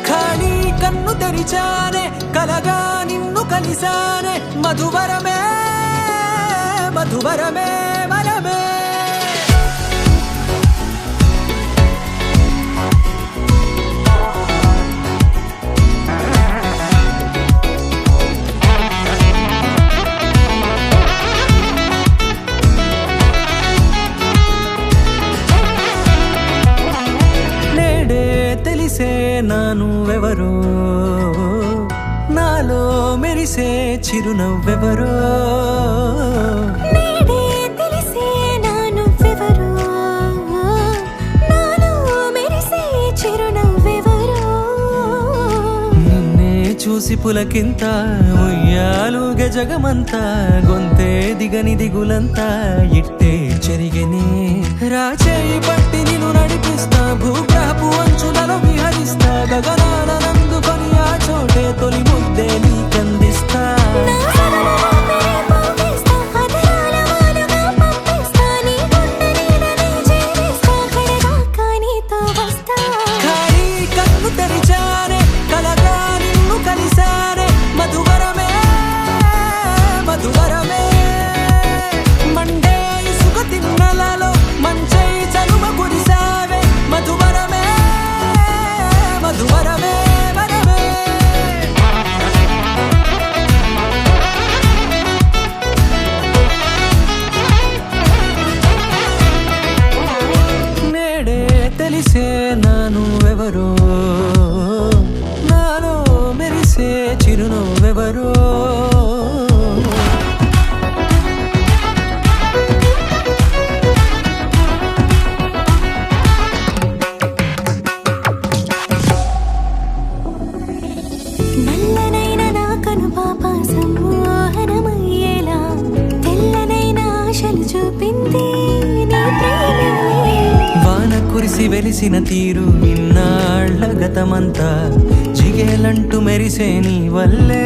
ఖాళీ కన్ను తెరిచానే కలగా నిన్ను కలిసానే మధువరమే మధువరమే వరమే నేడే తెలిసే నానువెవరో నాలో మెరిసే చిరునవ్వెవరో నేడే తెలిసే నానువెవరో నాలో మెరిసే చిరునవ్వెవరో నిన్నే చూసి పులకింత ఉయ్యాలుగ జగమంతా గొంతే దిగని దిగులంతా ఇట్టే చెరిగెనే రాచేయి పట్టి నిన్ను నడిపిస్తా భూగ్రహపు అంచులలో విహరిస్తా గగనాల నందుకొని ఆ చోటే తొలి ముద్దే నీకందిస్తా నా సరళ పంపిస్తా అదరాల వాలుగా పంపిస్తా నీ గుండె నీడనే చేరిస్తా కడదాకా నీతో వస్తా ఖాళీ కన్ను తెరిచానే కలగా నిన్ను కలిసానే మధువరమే మధువరమే మండే ఇసుక తిన్నలలో మంచై చలువ కురిసావే మధువరమే మధువరమే వరమే నేడే తెలిసే నానువెవరో నాలో మెరిసే చిరునవ్వెవరో నల్లనైన నా కనుపాప సమ్మోహనమయ్యేలా తెల్లనైన ఆశలు చూపింది నీ ప్రేమే వాన కురిసి వెలిసిన తీరు ఇన్నాళ్ల గతమంతా జిగేలంటూ మెరిసే నీ వల్లే